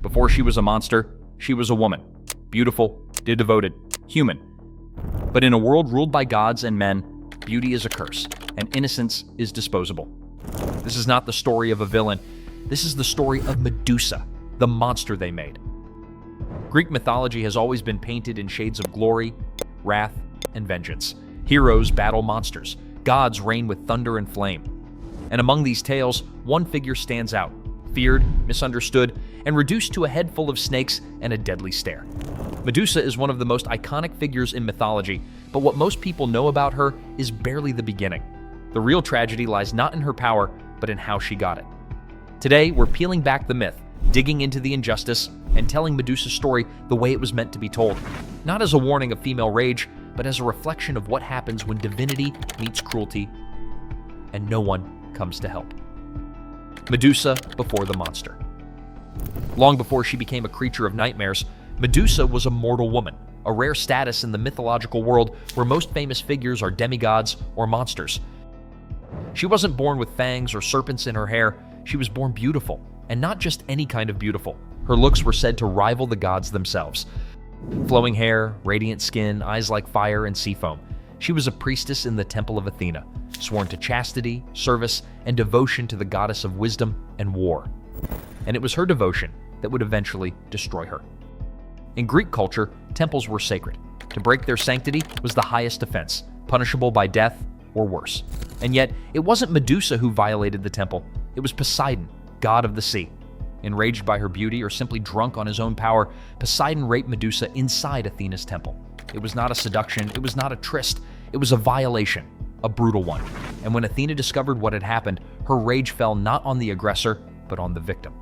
Before she was a monster, she was a woman. Beautiful, devoted, human. But in a world ruled by gods and men, beauty is a curse, and innocence is disposable. This is not the story of a villain. This is the story of Medusa, the monster they made. Greek mythology has always been painted in shades of glory, wrath, and vengeance. Heroes battle monsters. Gods reign with thunder and flame. And among these tales, one figure stands out, feared, misunderstood, and reduced to a head full of snakes and a deadly stare. Medusa is one of the most iconic figures in mythology, but what most people know about her is barely the beginning. The real tragedy lies not in her power, but in how she got it. Today, we're peeling back the myth, digging into the injustice, and telling Medusa's story the way it was meant to be told. Not as a warning of female rage, but as a reflection of what happens when divinity meets cruelty, and no one comes to help. Medusa before the monster. Long before she became a creature of nightmares, Medusa was a mortal woman, a rare status in the mythological world where most famous figures are demigods or monsters. She wasn't born with fangs or serpents in her hair. She was born beautiful, and not just any kind of beautiful. Her looks were said to rival the gods themselves. Flowing hair, radiant skin, eyes like fire and sea foam. She was a priestess in the temple of Athena, sworn to chastity, service, and devotion to the goddess of wisdom and war. And it was her devotion that would eventually destroy her. In Greek culture, temples were sacred. To break their sanctity was the highest offense, punishable by death or worse. And yet, it wasn't Medusa who violated the temple. It was Poseidon, god of the sea. Enraged by her beauty or simply drunk on his own power, Poseidon raped Medusa inside Athena's temple. It was not a seduction, it was not a tryst, it was a violation, a brutal one. And when Athena discovered what had happened, her rage fell not on the aggressor, but on the victim.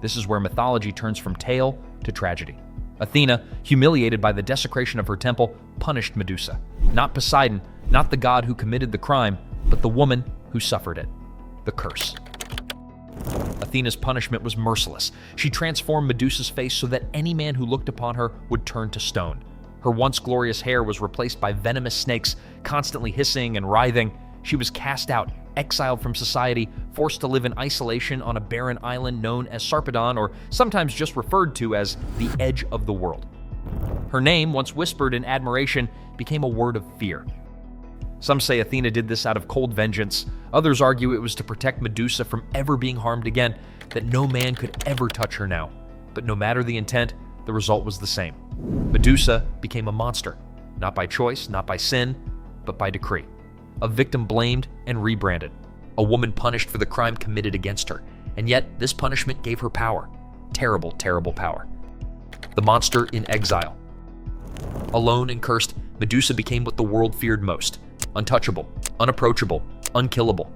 This is where mythology turns from tale to tragedy. Athena, humiliated by the desecration of her temple, punished Medusa. Not Poseidon, not the god who committed the crime, but the woman who suffered it. The curse. Athena's punishment was merciless. She transformed Medusa's face so that any man who looked upon her would turn to stone. Her once glorious hair was replaced by venomous snakes, constantly hissing and writhing. She was cast out, exiled from society, forced to live in isolation on a barren island known as Sarpedon, or sometimes just referred to as the edge of the world. Her name, once whispered in admiration, became a word of fear. Some say Athena did this out of cold vengeance. Others argue it was to protect Medusa from ever being harmed again, that no man could ever touch her now. But no matter the intent, the result was the same. Medusa became a monster, not by choice, not by sin, but by decree. A victim blamed and rebranded. A woman punished for the crime committed against her. And yet, this punishment gave her power. Terrible, terrible power. The monster in exile. Alone and cursed, Medusa became what the world feared most. Untouchable, unapproachable, unkillable.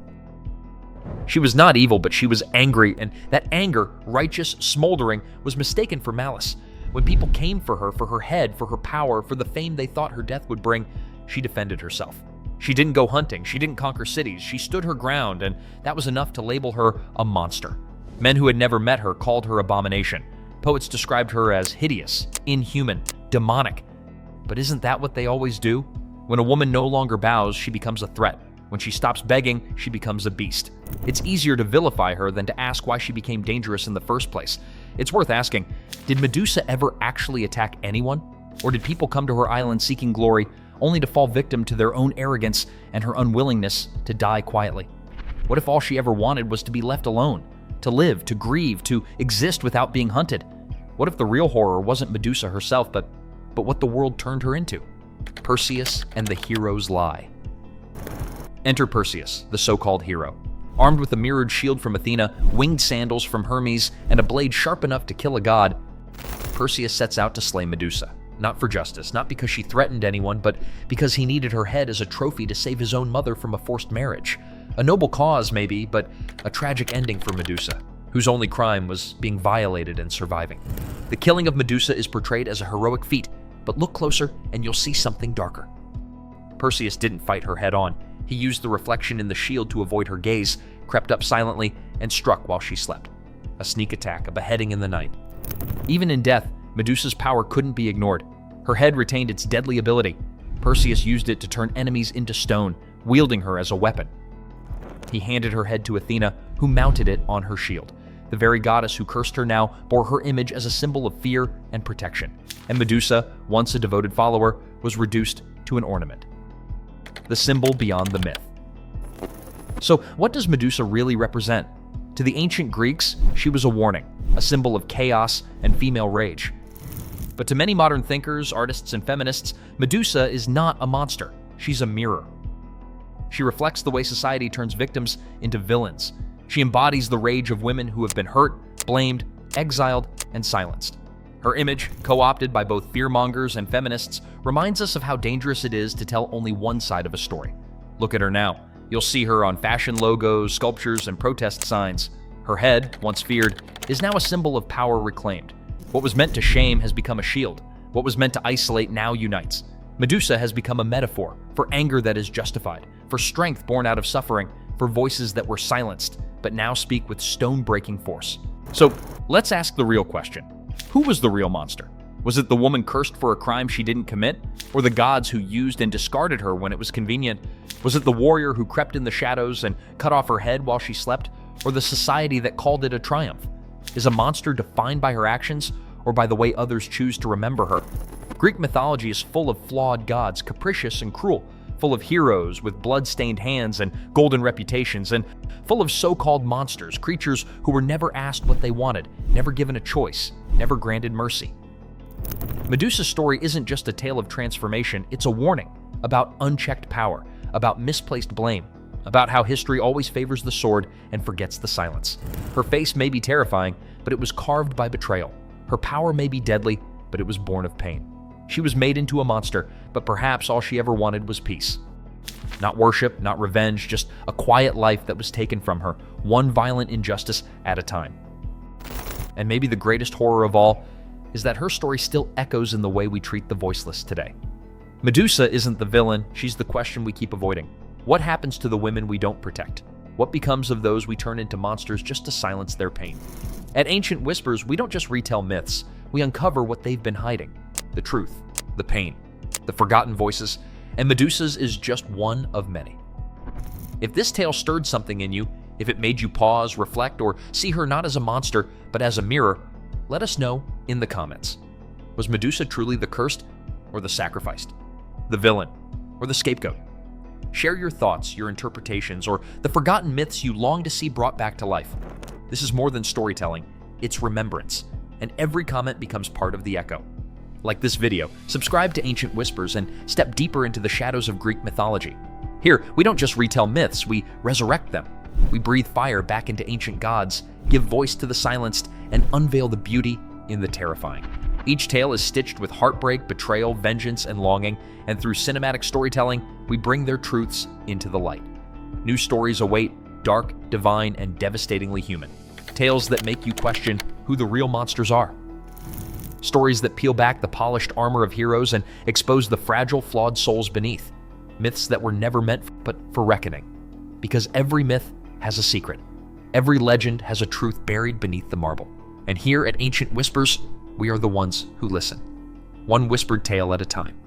She was not evil, but she was angry, and that anger, righteous, smoldering, was mistaken for malice. When people came for her head, for her power, for the fame they thought her death would bring, she defended herself. She didn't go hunting, she didn't conquer cities, she stood her ground, and that was enough to label her a monster. Men who had never met her called her abomination. Poets described her as hideous, inhuman, demonic. But isn't that what they always do? When a woman no longer bows, she becomes a threat. When she stops begging, she becomes a beast. It's easier to vilify her than to ask why she became dangerous in the first place. It's worth asking, did Medusa ever actually attack anyone? Or did people come to her island seeking glory, only to fall victim to their own arrogance and her unwillingness to die quietly? What if all she ever wanted was to be left alone, to live, to grieve, to exist without being hunted? What if the real horror wasn't Medusa herself, but what the world turned her into? Perseus and the hero's lie. Enter Perseus, the so-called hero. Armed with a mirrored shield from Athena, winged sandals from Hermes, and a blade sharp enough to kill a god, Perseus sets out to slay Medusa. Not for justice, not because she threatened anyone, but because he needed her head as a trophy to save his own mother from a forced marriage. A noble cause, maybe, but a tragic ending for Medusa, whose only crime was being violated and surviving. The killing of Medusa is portrayed as a heroic feat, but look closer and you'll see something darker. Perseus didn't fight her head on. He used the reflection in the shield to avoid her gaze, crept up silently, and struck while she slept. A sneak attack, a beheading in the night. Even in death, Medusa's power couldn't be ignored. Her head retained its deadly ability. Perseus used it to turn enemies into stone, wielding her as a weapon. He handed her head to Athena, who mounted it on her shield. The very goddess who cursed her now bore her image as a symbol of fear and protection. And Medusa, once a devoted follower, was reduced to an ornament. The symbol beyond the myth. So, what does Medusa really represent? To the ancient Greeks, she was a warning, a symbol of chaos and female rage. But to many modern thinkers, artists, and feminists, Medusa is not a monster. She's a mirror. She reflects the way society turns victims into villains. She embodies the rage of women who have been hurt, blamed, exiled, and silenced. Her image, co-opted by both fearmongers and feminists, reminds us of how dangerous it is to tell only one side of a story. Look at her now. You'll see her on fashion logos, sculptures, and protest signs. Her head, once feared, is now a symbol of power reclaimed. What was meant to shame has become a shield. What was meant to isolate now unites. Medusa has become a metaphor for anger that is justified, for strength born out of suffering, for voices that were silenced, but now speak with stone-breaking force. So, let's ask the real question. Who was the real monster? Was it the woman cursed for a crime she didn't commit? Or the gods who used and discarded her when it was convenient? Was it the warrior who crept in the shadows and cut off her head while she slept? Or the society that called it a triumph? Is a monster defined by her actions or by the way others choose to remember her? Greek mythology is full of flawed gods, capricious and cruel, full of heroes with blood-stained hands and golden reputations, and full of so-called monsters, creatures who were never asked what they wanted, never given a choice, never granted mercy. Medusa's story isn't just a tale of transformation, it's a warning about unchecked power, about misplaced blame, about how history always favors the sword and forgets the silence. Her face may be terrifying, but it was carved by betrayal. Her power may be deadly, but it was born of pain. She was made into a monster, but perhaps all she ever wanted was peace. Not worship, not revenge, just a quiet life that was taken from her, one violent injustice at a time. And maybe the greatest horror of all is that her story still echoes in the way we treat the voiceless today. Medusa isn't the villain, she's the question we keep avoiding. What happens to the women we don't protect? What becomes of those we turn into monsters just to silence their pain? At Ancient Whispers, we don't just retell myths, we uncover what they've been hiding. The truth, the pain, the forgotten voices, and Medusa's is just one of many. If this tale stirred something in you, if it made you pause, reflect, or see her not as a monster, but as a mirror, let us know in the comments. Was Medusa truly the cursed or the sacrificed? The villain or the scapegoat? Share your thoughts, your interpretations, or the forgotten myths you long to see brought back to life. This is more than storytelling, it's remembrance, and every comment becomes part of the echo. Like this video, subscribe to Ancient Whispers and step deeper into the shadows of Greek mythology. Here, we don't just retell myths, we resurrect them. We breathe fire back into ancient gods, give voice to the silenced, and unveil the beauty in the terrifying. Each tale is stitched with heartbreak, betrayal, vengeance, and longing, and through cinematic storytelling, we bring their truths into the light. New stories await, dark, divine, and devastatingly human. Tales that make you question who the real monsters are. Stories that peel back the polished armor of heroes and expose the fragile, flawed souls beneath. Myths that were never meant but for reckoning. Because every myth has a secret. Every legend has a truth buried beneath the marble. And here at Ancient Whispers, we are the ones who listen. One whispered tale at a time.